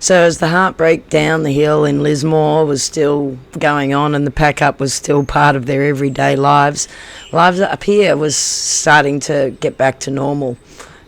So as the heartbreak down the hill in Lismore was still going on and the pack-up was still part of their everyday lives up here was starting to get back to normal.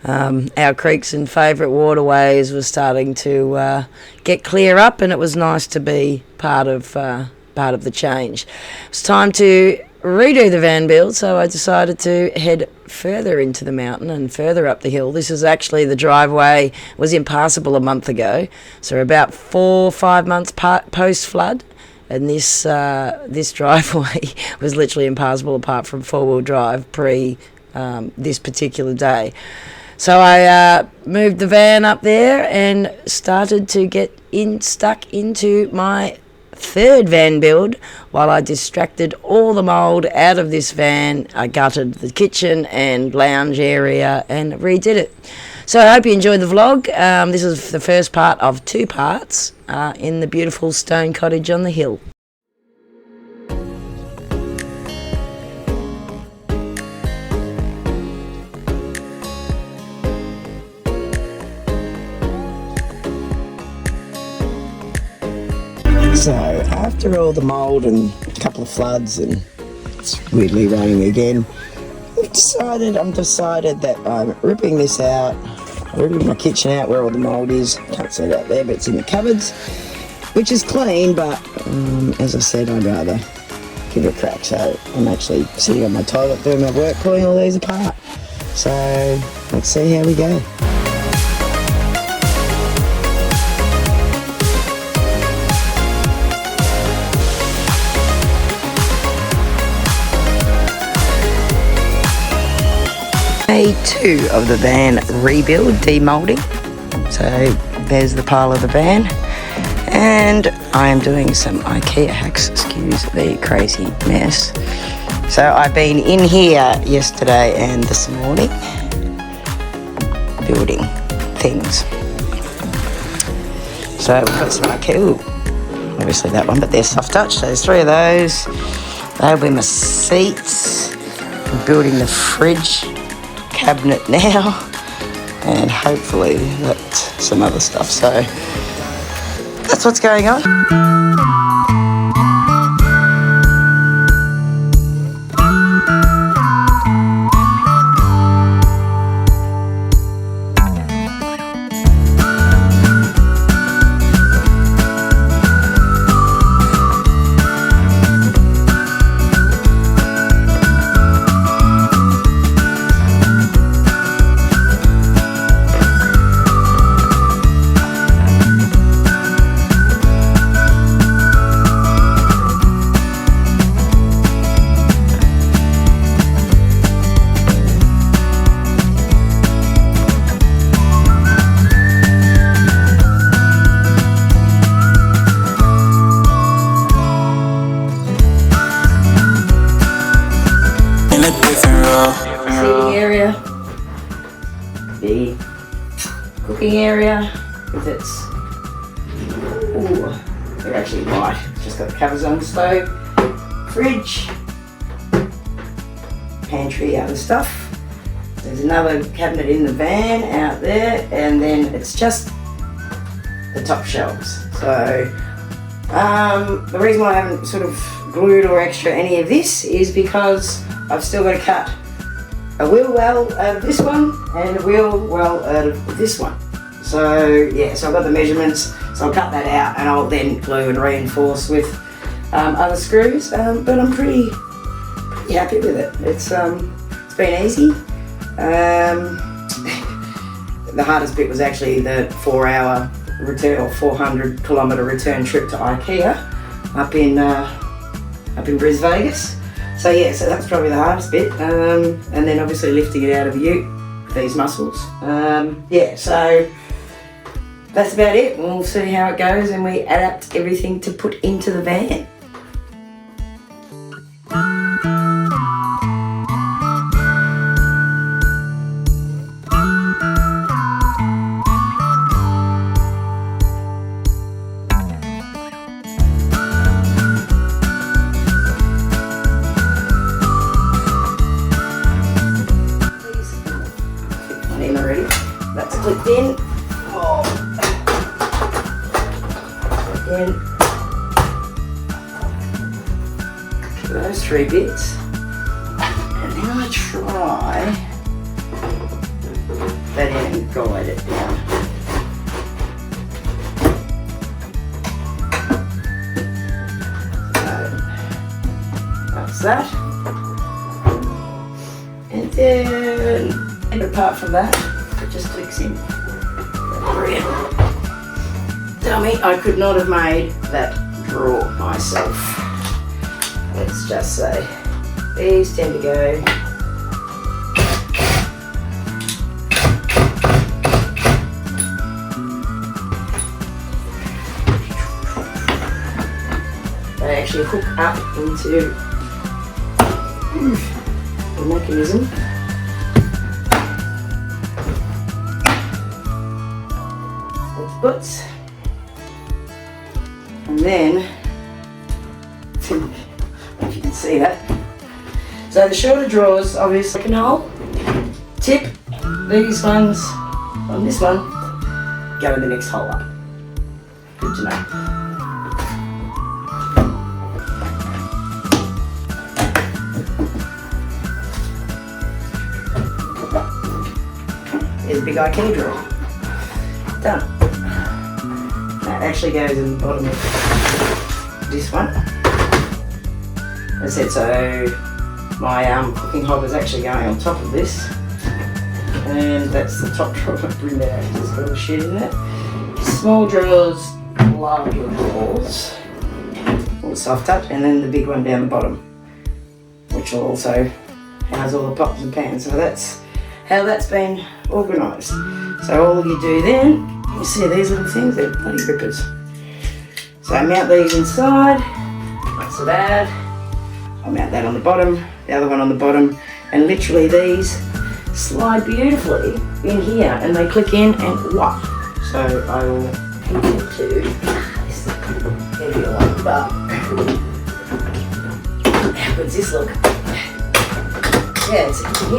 Our creeks and favourite waterways were starting to get clear up, and it was nice to be part of the change. It was time to redo the van build, so I decided to head further into the mountain and further up the hill. This is actually, the driveway was impassable a month ago, so about 4 or 5 months post flood, and this driveway was literally impassable apart from four-wheel drive pre this particular day. So I moved the van up there and started to get stuck into my third van build while I distracted all the mould out of this van. I gutted the kitchen and lounge area and redid it. So I hope you enjoyed the vlog. This is the first part of 2 parts in the beautiful stone cottage on the hill. So after all the mould and a couple of floods, and it's weirdly raining again, I've decided that I'm ripping this out. I'm ripping my kitchen out where all the mould is. Can't see it out there, but it's in the cupboards, which is clean, but as I said, I'd rather give it a crack. So I'm actually sitting on my toilet doing my work, pulling all these apart. So let's see how we go. Day 2 of the van rebuild, demoulding. So there's the pile of the van, and I am doing some IKEA hacks, excuse the crazy mess. So I've been in here yesterday and this morning building things. So we've got some IKEA, ooh, obviously that one, but they're soft touch, so there's 3 of those. They'll be my seats. I'm building the fridge cabinet now, and hopefully that's some other stuff. So that's what's going on. Seating area, the cooking area, because it's, ooh, they're actually white, just got the covers on the stove, fridge, pantry, other stuff. There's another cabinet in the van out there, and then it's just the top shelves. So the reason why I haven't sort of glued or extra any of this is because I've still got to cut a wheel well out of this one and a wheel well out of this one. So yeah, so I've got the measurements, so I'll cut that out and I'll then glue and reinforce with other screws. But I'm pretty happy with it. It's been easy. The hardest bit was actually the 4-hour return or 400-kilometre return trip to IKEA up in Bris Vegas. So yeah, so that's probably the hardest bit, and then obviously lifting it out of the ute, these muscles. Yeah, so that's about it. We'll see how it goes, and we adapt everything to put into the van. Already. That's clipped in. Oh. Again, those 3 bits, and then I try that in and guide it down. So that's that. And then, and apart from that, it just clicks in. Brilliant. Dummy, I could not have made that drawer myself. Let's just say these tend to go they actually hook up into the mechanism. Butts, and then if you can see that, so the shorter drawers obviously can hold tip. These ones on this one go in the next hole up. Good to know. There's a big IKEA drawer. Done. That actually goes in the bottom of this one. As I said, so my cooking hob is actually going on top of this, and that's the top drawer. I bring that out, there's a little shit in it. Small drawers, larger drawers, all soft touch, and then the big one down the bottom, which will also house all the pots and pans. So that's how that's been organised. So all you do then, you see these little things, they're bloody rippers. So I mount these inside, not so bad. I'll mount that on the bottom, the other one on the bottom, and literally these slide beautifully in here, and they click in and what? So I will into this heavier one, but how good's this look? Yeah, so you can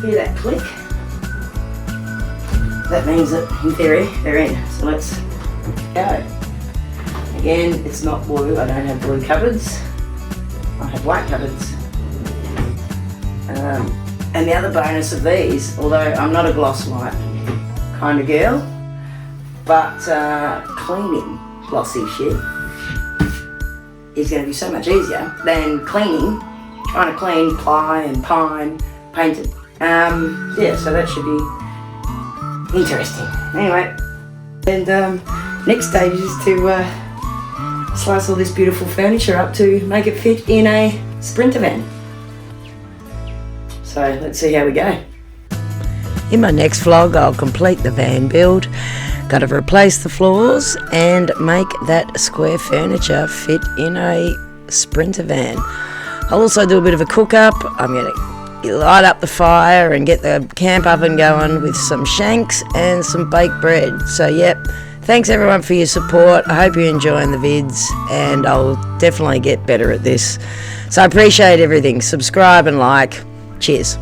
hear that click. That means that in theory they're in. So let's go. Again, it's not blue. I don't have blue cupboards. I have white cupboards. And the other bonus of these, although I'm not a gloss white kind of girl, but cleaning glossy shit is going to be so much easier than trying to clean ply and pine painted. Yeah, so that should be interesting. Anyway, and next stage is to slice all this beautiful furniture up to make it fit in a Sprinter van. So let's see how we go. In my next vlog, I'll complete the van build. Got to replace the floors and make that square furniture fit in a Sprinter van. I'll also do a bit of a cook up. I'm going to light up the fire and get the camp oven going with some shanks and some baked bread. So yep, thanks everyone for your support. I hope you're enjoying the vids, and I'll definitely get better at this. So I appreciate everything. Subscribe and like. Cheers.